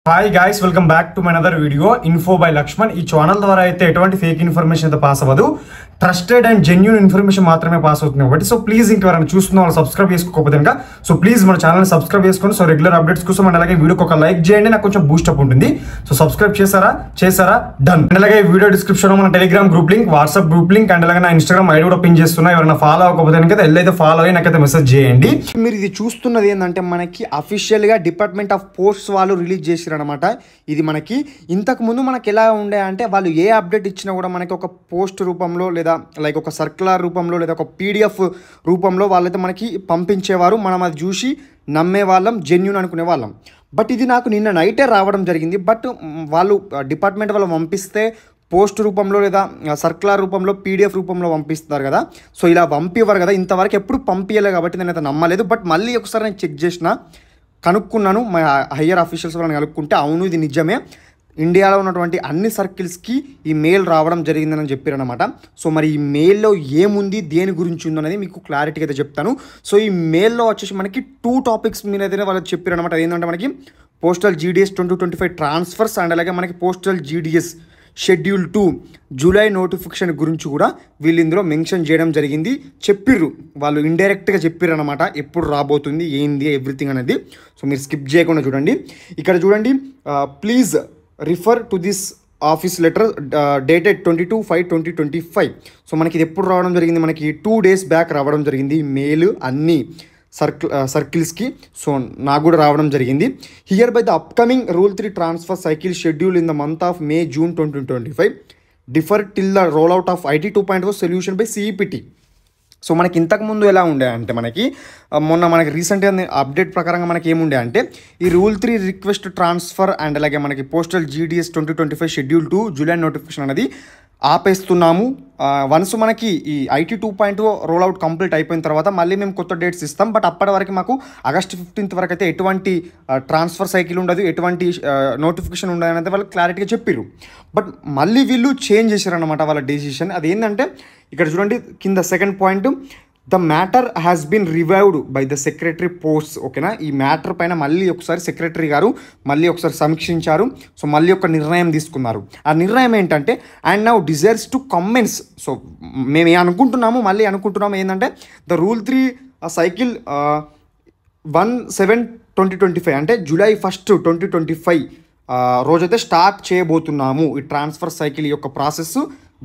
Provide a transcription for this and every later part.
Hi guys, welcome back to my another video info by Laxman. ఈ channel ద్వారా అయితే ఎటువంటి ఫేక్ ఇన్ఫర్మేషన్ అయితే పాస్ అవ్వదు, ట్రస్టెడ్ అండ్ జెన్యూన్ ఇన్ఫర్మేషన్ మాత్రమే పాస్ అవుతుంది కాబట్టి సో ప్లీజ్ ఇంకెవరైనా చూస్తున్న వాళ్ళు సబ్స్క్రైబ్ చేసుకోకపోతే కనుక సో ప్లీజ్ మన ఛానల్ సబ్స్క్రైబ్ చేసుకొని సో రెగ్యులర్ అప్డేట్స్ కోసం అండ్ అలాగే వీడియోకి ఒక లైక్ చేయండి, నాకు కొంచెం బూస్టప్ ఉంటుంది. సో సబ్స్క్రైబ్ చేసారా డన్. అండ్ అలాగే వీడియో డిస్క్రిప్షన్ లో మన Telegram group link, WhatsApp group link and అలాగే నా ఇన్స్టాగ్రామ్ ఐడి కూడా పిన్ చేస్తున్నా. ఎవరైనా ఫాలో అవ్వకపోతే కనుక ఎల్లైతే ఫాలో అయ్యి నాకైతే మెసేజ్ చేయండి. మీరు ఇది చూస్తున్నది ఏంటంటే మనకి అఫీషియల్గా డిపార్ట్మెంట్ ఆఫ్ పోస్ట్స్ వాళ్ళు రిలీజ్ చేసిరనమాట. ఇది మనకి ఇంతకు ముందు మనకి ఎలా ఉండే అంటే వాళ్ళు ఏ అప్డేట్ ఇచ్చినా కూడా మనకి ఒక పోస్ట్ రూపంలో లేదా లైక్ ఒక సర్క్యులర్ రూపంలో లేదా ఒక పీడిఎఫ్ రూపంలో వాళ్ళైతే మనకి పంపించేవారు. మనం అది చూసి నమ్మే వాళ్ళం, జెన్యూన్ అనుకునే వాళ్ళం. బట్ ఇది నాకు నిన్న నైటే రావడం జరిగింది. బట్ వాళ్ళు డిపార్ట్మెంట్ వాళ్ళు పంపిస్తే పోస్ట్ రూపంలో లేదా సర్క్యులర్ రూపంలో పీడిఎఫ్ రూపంలో పంపిస్తారు కదా, సో ఇలా పంపివ్వరు కదా. ఇంతవరకు ఎప్పుడు పంపించలే కాబట్టి నేనైతే నమ్మలేదు. బట్ మళ్ళీ ఒకసారి నేను చెక్ చేసిన, కనుక్కున్నాను, మా హయ్యర్ ఆఫీషియల్స్ వాళ్ళని కనుక్కుంటే అవును ఇది నిజమే, ఇండియాలో ఉన్నటువంటి అన్ని సర్కిల్స్కి ఈ మెయిల్ రావడం జరిగిందని చెప్పారనమాట. సో మరి ఈ మెయిల్లో ఏముంది, దేని గురించి ఉందనేది మీకు క్లారిటీగా అయితే చెప్తాను. సో ఈ మెయిల్లో వచ్చేసి మనకి 2 టాపిక్స్ మీద అయితే వాళ్ళు చెప్పారనమాట. ఏంటంటే మనకి పోస్టల్ GDS 2025 ట్రాన్స్ఫర్స్ అండ్ అలాగే మనకి postal GDS schedule 2 July notification గురించి కూడా వీళ్ళు ఇందులో మెన్షన్ చేయడం జరిగింది. చెప్పిర్రు, వాళ్ళు ఇండైరెక్ట్గా చెప్పిర్రు అనమాట ఎప్పుడు రాబోతుంది ఏంది ఎవ్రీథింగ్ అనేది. సో మీరు స్కిప్ చేయకుండా చూడండి. ఇక్కడ చూడండి, please refer to this office letter dated 22/5/2025. So మనకి ఇది ఎప్పుడు రావడం జరిగింది, మనకి 2 days బ్యాక్ రావడం జరిగింది మెయిల్ అన్ని సర్కిల్స్కి. సో నాకు కూడా రావడం జరిగింది. Here by the upcoming rule 3 transfer cycle schedule in the month of May June 2025 differ till the roll out of IT 2.0 solution by CEPT. So మనకి ఇంతకుముందు ఎలా ఉండే అంటే మనకి మొన్న మనకి రీసెంట్గా అప్డేట్ ప్రకారంగా మనకి ఏముండే అంటే ఈ రూల్ 3 రిక్వెస్ట్ ట్రాన్స్ఫర్ అండ్ అలాగే మనకి postal GDS 2025 schedule 2 July notification అనేది ఆపేస్తున్నాము. వన్స్ మనకి ఈ IT 2.0 రోల్ అవుట్ కంప్లీట్ అయిపోయిన తర్వాత మళ్ళీ మేము కొత్త డేట్స్ ఇస్తాం. బట్ అప్పటి వరకు మాకు August 15th వరకు అయితే ఎటువంటి ట్రాన్స్ఫర్ సైకిల్ ఉండదు, ఎటువంటి నోటిఫికేషన్ ఉండదు అనేది వాళ్ళు క్లారిటీగా చెప్పారు. బట్ మళ్ళీ వీళ్ళు చేంజ్ చేశారనమాట వాళ్ళ డెసిషన్. అదేంటంటే ఇక్కడ చూడండి కింద second point, the matter has been revived by the secretary posts. ఓకేనా, ఈ మ్యాటర్ పైన మళ్ళీ ఒకసారి సెక్రటరీ గారు మళ్ళీ ఒకసారి సమీక్షించారు. సో మళ్ళీ ఒక నిర్ణయం తీసుకున్నారు. ఆ నిర్ణయం ఏంటంటే and now desires to commence. So మేము మళ్ళీ అనుకుంటున్నాము ఏంటంటే ద రూల్ 3 సైకిల్ 1/7/2025 అంటే July 1st 2025 రోజైతే స్టార్ట్ చేయబోతున్నాము. ఈ ట్రాన్స్ఫర్ సైకిల్ యొక్క ప్రాసెస్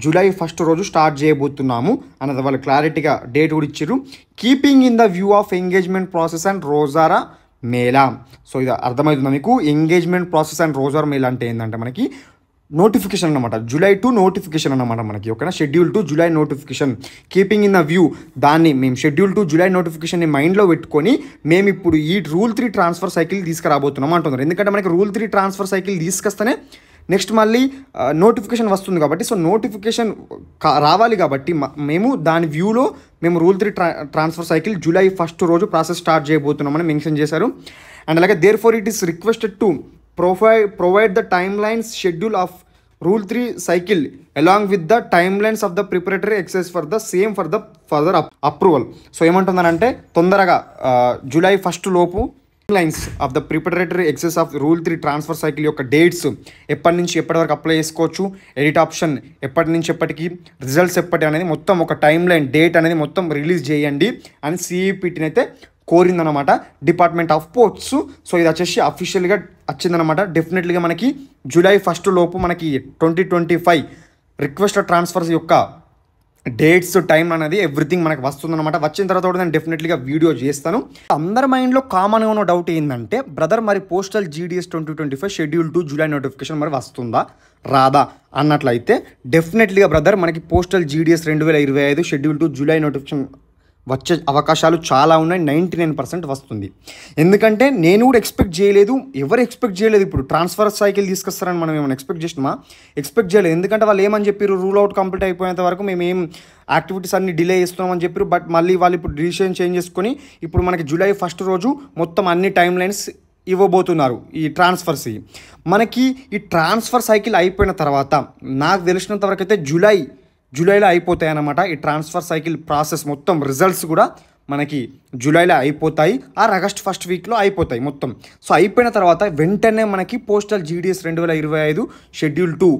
July 1st రోజు స్టార్ట్ చేయబోతున్నాము అన్నది వాళ్ళు క్లారిటీగా డేట్ కూడా ఇచ్చారు. Keeping in the view of engagement process and Rozgar Mela. So ఇది అర్థమవుతుందా మీకు? Engagement process and Rozgar Mela అంటే ఏంటంటే మనకి నోటిఫికేషన్ అనమాట, July 2 నోటిఫికేషన్ అనమాట మనకి. ఓకేనా, schedule 2 July notification. Keeping in the view, దాన్ని మేము షెడ్యూల్ 2 జూలై నోటిఫికేషన్ని మైండ్లో పెట్టుకొని మేము ఇప్పుడు ఈ రూల్ 3 ట్రాన్స్ఫర్ సైకిల్ తీసుకురాబోతున్నాం అంటున్నారు. ఎందుకంటే మనకి రూల్ 3 ట్రాన్స్ఫర్ సైకిల్ తీసుకొస్తేనే నెక్స్ట్ మళ్ళీ నోటిఫికేషన్ వస్తుంది కాబట్టి, సో నోటిఫికేషన్ రావాలి కాబట్టి మేము దాని వ్యూలో మేము rule 3 transfer cycle July 1st రోజు ప్రాసెస్ స్టార్ట్ చేయబోతున్నామని మెన్షన్ చేశారు. అండ్ అలాగే therefore it is requested to provide the timelines schedule of rule 3 cycle along with the timelines of the preparatory exercise for the same for the further approval. So ఏమంటుందనంటే తొందరగా July 1st లోపు lines of the preparatory exercise of rule 3 transfer cycle యొక్క dates ఎప్పటి నుంచి ఎప్పటి వరకు apply చేసుకోవచ్చు, edit option ఎప్పటి నుంచి ఎప్పటికి, రిజల్ట్స్ ఎప్పటి అనేది మొత్తం ఒక టైమ్ లైన్ డేట్ అనేది మొత్తం రిలీజ్ చేయండి అని CEPTని అయితే కోరిందనమాట డిపార్ట్మెంట్ ఆఫ్ పోస్ట్స్. సో ఇది వచ్చేసి అఫీషియల్గా వచ్చిందనమాట. డెఫినెట్లీగా మనకి July 1st లోపు మనకి 2025 రిక్వెస్ట్ ట్రాన్స్ఫర్స్ యొక్క డేట్స్ టైం అనేది ఎవ్రీథింగ్ మనకు వస్తుందన్నమాట. వచ్చిన తర్వాత కూడా నేను డెఫినెట్లీగా వీడియో చేస్తాను. అందరి మైండ్లో కామన్గా ఉన్న డౌట్ ఏంటంటే బ్రదర్ మరి postal GDS 2025 schedule 2 July notification మరి వస్తుందా రాదా అన్నట్లయితే డెఫినెట్లీగా బ్రదర్ మనకి postal GDS 2025 schedule 2 July notification వచ్చే అవకాశాలు చాలా ఉన్నాయి. 99% వస్తుంది. ఎందుకంటే నేను కూడా ఎక్స్పెక్ట్ చేయలేదు, ఎవరు ఎక్స్పెక్ట్ చేయలేదు. ఇప్పుడు ట్రాన్స్ఫర్ సైకిల్ తీసుకొస్తారని మనం ఏమైనా ఎక్స్పెక్ట్ చేయలేదు. ఎందుకంటే వాళ్ళు ఏమని చెప్పారు, రూల్ అవుట్ కంప్లీట్ అయిపోయేంత వరకు మేము ఏం యాక్టివిటీస్ అన్ని డిలే చేస్తున్నామని చెప్పారు. బట్ మళ్ళీ వాళ్ళు ఇప్పుడు డిసిషన్ చేంజ్ చేసుకొని ఇప్పుడు మనకి July 1st రోజు మొత్తం అన్ని టైమ్ లైన్స్ ఇవ్వబోతున్నారు ఈ ట్రాన్స్ఫర్స్. మనకి ఈ ట్రాన్స్ఫర్ సైకిల్ అయిపోయిన తర్వాత నాకు తెలిసినంత వరకు అయితే జూలైలో అయిపోతాయి అన్నమాట ఈ ట్రాన్స్ఫర్ సైకిల్ ప్రాసెస్ మొత్తం. రిజల్ట్స్ కూడా మనకి జూలైలో అయిపోతాయి ఆర్ ఆగస్ట్ ఫస్ట్ వీక్లో అయిపోతాయి మొత్తం. సో అయిపోయిన తర్వాత వెంటనే మనకి పోస్టల్ GDS 2025 షెడ్యూల్ 2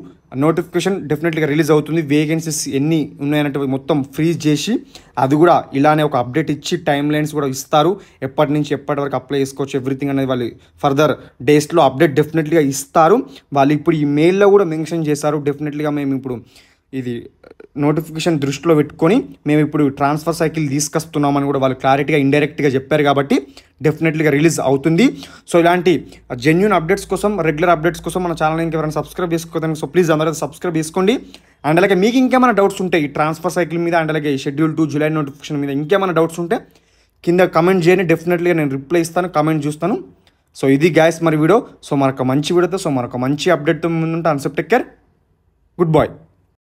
నోటిఫికేషన్ డెఫినెట్లీగా రిలీజ్ అవుతుంది. వేకెన్సీస్ ఎన్ని ఉన్నాయన్నట్టు మొత్తం ఫ్రీజ్ చేసి అది కూడా ఇలానే ఒక అప్డేట్ ఇచ్చి టైం లైన్స్ కూడా ఇస్తారు. ఎప్పటి నుంచి ఎప్పటి వరకు అప్లై చేసుకోవచ్చు ఎవ్రీథింగ్ అనేది వాళ్ళు ఫర్దర్ డేస్లో అప్డేట్ డెఫినెట్లీగా ఇస్తారు. వాళ్ళు ఇప్పుడు ఈ మెయిల్లో కూడా మెన్షన్ చేశారు. డెఫినెట్లీగా మేము ఇప్పుడు ఇది నోటిఫికేషన్ దృష్టిలో పెట్టుకొని మేము ఇప్పుడు ట్రాన్స్ఫర్ సైకిల్ తీసుకొస్తున్నామని కూడా వాళ్ళు క్లారిటీగా ఇండైరెక్ట్గా చెప్పారు కాబట్టి డెఫినెట్లీగా రిలీజ్ అవుతుంది. సో ఇలాంటి జెన్యూన్ అప్డేట్స్ కోసం రెగ్యులర్ అప్డేట్స్ కోసం మన ఛానల్ ఇంకెవరైనా సబ్స్క్రైబ్ చేసుకోవడానికి సో ప్లీజ్ అందరూ సబ్స్క్రైబ్ చేసుకోండి. అండ్ అలాగే మీకు ఇంకేమైనా డౌట్స్ ఉంటే ఈ ట్రాన్స్ఫర్ సైకిల్ మీద అండ్ అలాగే షెడ్యూల్ 2 జూలై నోటిఫికేషన్ మీద ఇంకేమైనా డౌట్స్ ఉంటే కింద కమెంట్ చేయండి. డెఫినెట్లీగా నేను రిప్లై ఇస్తాను, కమెంట్ చూస్తాను. సో ఇది గ్యాస్ మరి వీడియో. సో మరొక మంచి వీడియోతో మరొక మంచి అప్డేట్తో ముందుంటే అన్సెప్ట్ టేక్ కేర్, గుడ్ బాయ్.